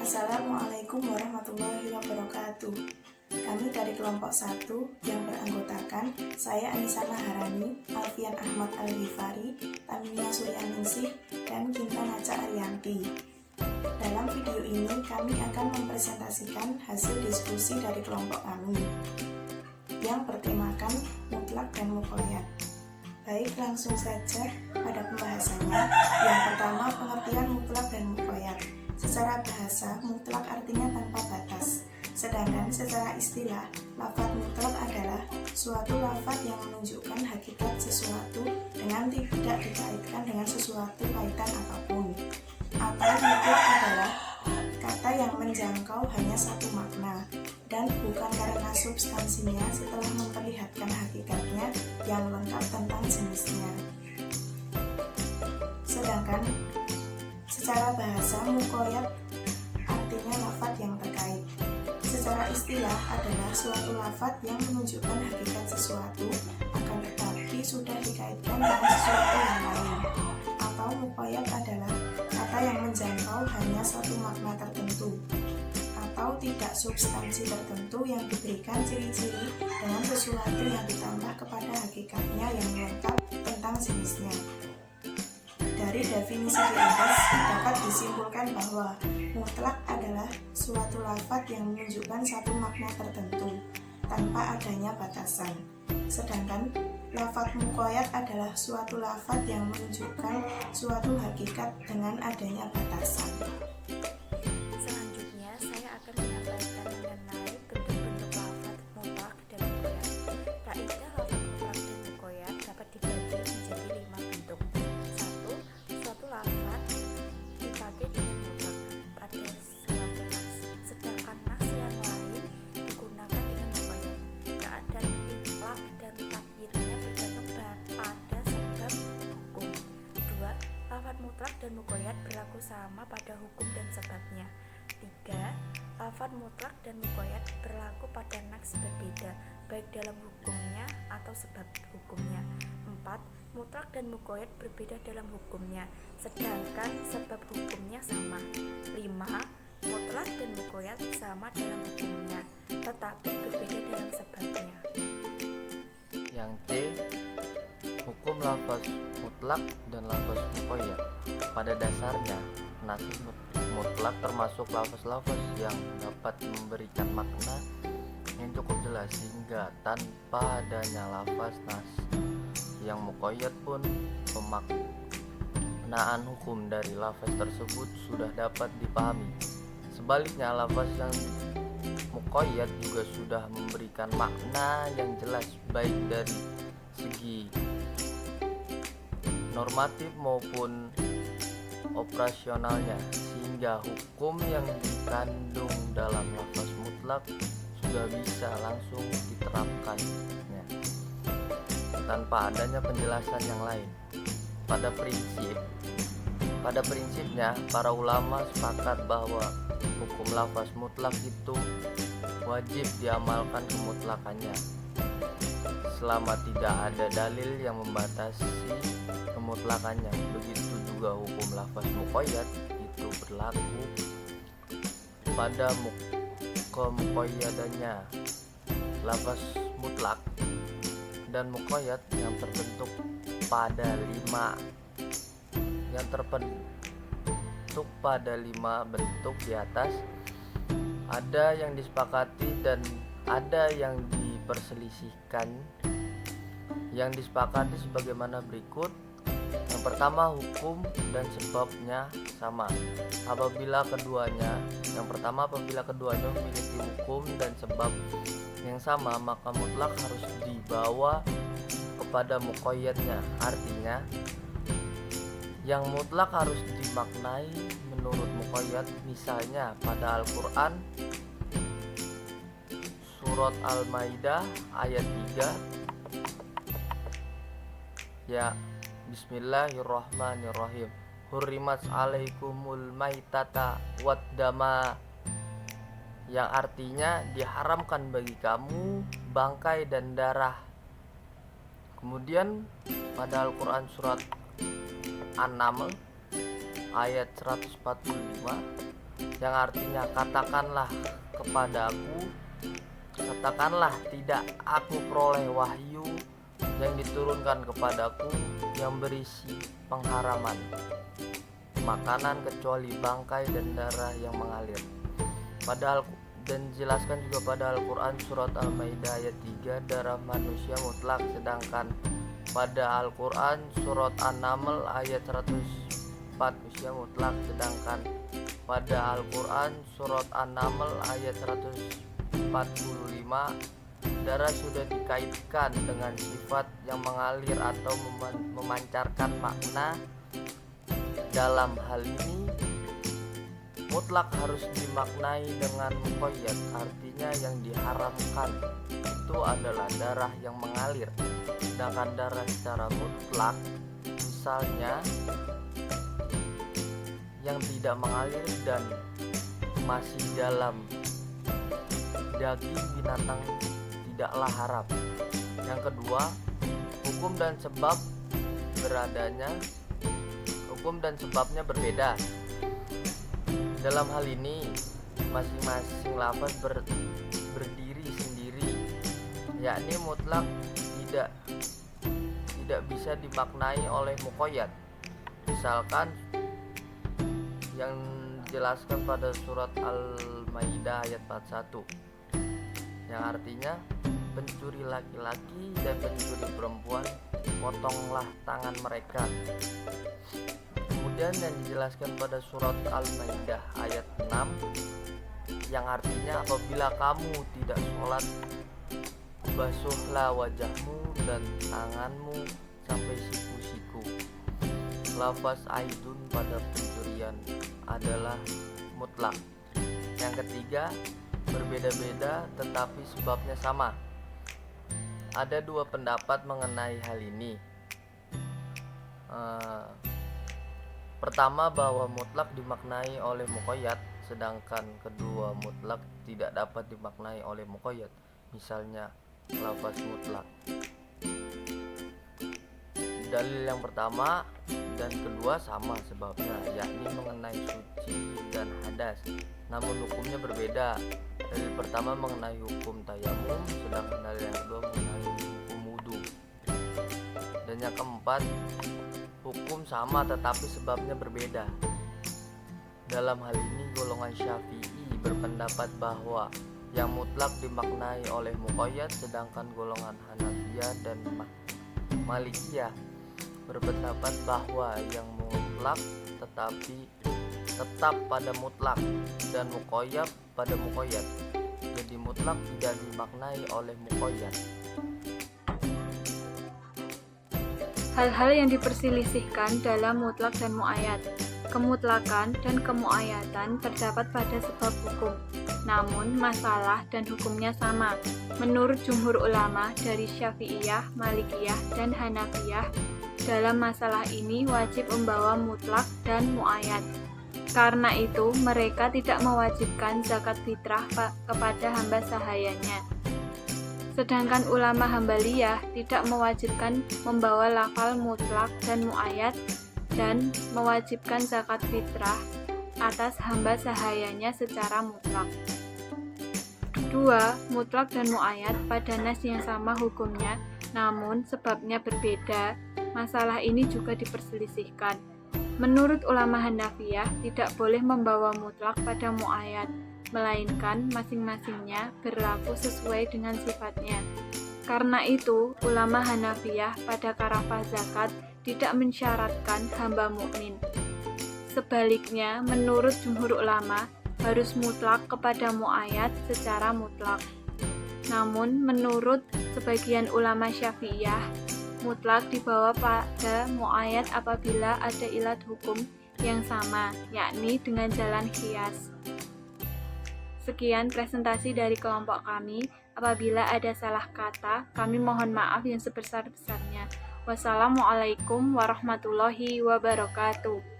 Assalamualaikum warahmatullahi wabarakatuh. Kami dari kelompok 1 yang beranggotakan saya Anissa Maharani, Alfian Ahmad Al-Ghifari, Taminia Suryaningsih, dan Kinta Naca Ariyanti. Dalam video ini kami akan mempresentasikan hasil diskusi dari kelompok kami yang bertemakan mutlak dan muqayyad. Baik, langsung saja pada pembahasannya. Yang pertama, pengertian mutlak dan muqayyad. Secara bahasa, mutlak artinya tanpa batas. Sedangkan secara istilah, lafaz mutlak adalah suatu lafaz yang menunjukkan hakikat sesuatu dengan tidak dikaitkan dengan sesuatu kaitan apapun. Atau mutlak adalah kata yang menjangkau hanya satu makna dan bukan karena substansinya setelah memperlihatkan hakikatnya yang lengkap tentang jenisnya. Sedangkan secara bahasa, muqayyad artinya lafaz yang terkait. Secara istilah adalah suatu lafaz yang menunjukkan hakikat sesuatu akan tetapi sudah dikaitkan dengan sesuatu yang lain. Atau muqayyad adalah kata yang menjangkau hanya satu makna tertentu atau tidak substansi tertentu yang diberikan ciri-ciri dengan sesuatu yang ditambah kepada hakikatnya yang lengkap tentang jenisnya. Dari definisi di atas dapat disimpulkan bahwa mutlak adalah suatu lafaz yang menunjukkan satu makna tertentu tanpa adanya batasan. Sedangkan lafaz muqayyad adalah suatu lafaz yang menunjukkan suatu hakikat dengan adanya batasan. Selanjutnya saya akan menyampaikan mengenai bentuk-bentuk lafaz mutlak dan muqayyad. Kaidah lafaz mutlak dan muqayyad dapat dibagi menjadi 5 bentuk. 1. Suatu lafaz dipakai dengan mutlak pada suatu nas, sedangkan nas yang lain digunakan dengan muqayyad. Keadaan mutlak dan takyidnya bergantung pada sebab hukum. 2. Lafaz mutlak dan muqayyad berlaku sama pada hukum dan sebabnya. 3. Lafaz mutlak dan muqayyad berlaku pada naks berbeda, baik dalam hukumnya atau sebab hukumnya. 4. Mutlak dan muqayyad berbeda dalam hukumnya, sedangkan sebab hukumnya sama. 5. Mutlak dan muqayyad sama dalam hukumnya, tetapi berbeda dalam sebabnya. Yang C, hukum lafaz mutlak dan lafaz muqayyad. Pada dasarnya, nas mutlak termasuk lafaz-lafaz yang dapat memberikan makna yang cukup jelas sehingga tanpa adanya lafaz nas. Yang muqayyad pun pemaknaan hukum dari lafaz tersebut sudah dapat dipahami. Sebaliknya, lafaz yang muqayyad juga sudah memberikan makna yang jelas baik dari segi normatif maupun operasionalnya, sehingga hukum yang dikandung dalam lafaz mutlak sudah bisa langsung diterapkannya tanpa adanya penjelasan yang lain. Pada prinsipnya para ulama sepakat bahwa hukum lafaz mutlak itu wajib diamalkan kemutlakannya selama tidak ada dalil yang membatasi kemutlakannya. Begitu juga hukum lafaz muqayyad itu berlaku pada kemuqayyadannya. Lafaz mutlak dan muqayyad yang terbentuk pada 5 bentuk di atas, ada yang disepakati dan ada yang diperselisihkan. Yang disepakati sebagaimana berikut. Yang pertama, hukum dan sebabnya sama. Apabila keduanya memiliki hukum dan sebab yang sama, maka mutlak harus dibawa kepada muqayyadnya. Artinya, yang mutlak harus dimaknai menurut muqayyad. Misalnya pada Al-Quran surat Al-Maidah ayat 3, ya, Bismillahirrahmanirrahim. Hurrimat alaikumul maitata wad dama, yang artinya diharamkan bagi kamu bangkai dan darah. Kemudian pada Al-Quran surat An-Naml ayat 145, yang artinya katakanlah tidak aku peroleh wahyu yang diturunkan kepadaku yang berisi pengharaman makanan kecuali bangkai dan darah yang mengalir. Dan dijelaskan juga pada Al-Quran surat Al-Maidah ayat 3 darah manusia mutlak, sedangkan pada Al-Quran surat An-Naml ayat 104 manusia mutlak, sedangkan pada Al-Quran surat An-Naml ayat 145 darah sudah dikaitkan dengan sifat yang mengalir atau memancarkan makna. Dalam hal ini mutlak harus dimaknai dengan muqayyad, artinya yang diharamkan itu adalah darah yang mengalir, sedangkan darah secara mutlak misalnya yang tidak mengalir dan masih dalam daging binatang tidaklah haram. Yang kedua, hukum dan sebabnya berbeda. Dalam hal ini masing-masing lafaz berdiri sendiri, yakni mutlak tidak bisa dimaknai oleh muqayyad. Misalkan yang dijelaskan pada surat Al-Maidah ayat 41 yang artinya pencuri laki-laki dan pencuri perempuan potonglah tangan mereka. Kemudian yang dijelaskan pada surat Al-Maidah ayat 6 yang artinya apabila kamu tidak sholat, basuhlah wajahmu dan tanganmu sampai siku-siku. Lafaz aidun pada pencurian adalah mutlak. Yang ketiga, berbeda-beda tetapi sebabnya sama. Ada dua pendapat mengenai hal ini. Pertama, bahwa mutlak dimaknai oleh muqayyad, sedangkan kedua, mutlak tidak dapat dimaknai oleh muqayyad. Misalnya lafaz mutlak. Dalil yang pertama dan kedua sama sebabnya, yakni mengenai suci dan hadas, namun hukumnya berbeda. Dalil pertama mengenai hukum tayamum, sedangkan dalil yang kedua mengenai hukum wudu. Dan yang keempat, hukum sama tetapi sebabnya berbeda. Dalam hal ini golongan Syafi'i berpendapat bahwa yang mutlak dimaknai oleh muqayyad, sedangkan golongan Hanafiyah dan Malikiyah berpendapat bahwa yang mutlak tetapi tetap pada mutlak dan muqayyad pada muqayyad. Jadi mutlak tidak dimaknai oleh muqayyad. Hal-hal yang diperselisihkan dalam mutlak dan muayyad. Kemutlakan dan kemuayyatan terdapat pada sebab hukum, namun masalah dan hukumnya sama. Menurut jumhur ulama dari Syafi'iyah, Malikiyah, dan Hanafiyah, dalam masalah ini wajib membawa mutlak dan muayyad. Karena itu, mereka tidak mewajibkan zakat fitrah kepada hamba sahayanya. Sedangkan ulama Hambaliyah tidak mewajibkan membawa lafal mutlak dan muayyad dan mewajibkan zakat fitrah atas hamba sahayanya secara mutlak. Dua, mutlak dan muayyad pada nas yang sama hukumnya, namun sebabnya berbeda. Masalah ini juga diperselisihkan. Menurut ulama Hanafiyah, tidak boleh membawa mutlak pada muayyad, melainkan masing-masingnya berlaku sesuai dengan sifatnya. Karena itu, ulama Hanafiyah pada karafah zakat tidak mensyaratkan hamba mukmin. Sebaliknya, menurut jumhur ulama, harus mutlak kepada muayyad secara mutlak. Namun, menurut sebagian ulama Syafi'iyah, mutlak dibawa pada muayyad apabila ada ilat hukum yang sama, yakni dengan jalan qiyas. Sekian presentasi dari kelompok kami. Apabila ada salah kata, kami mohon maaf yang sebesar-besarnya. Wassalamualaikum warahmatullahi wabarakatuh.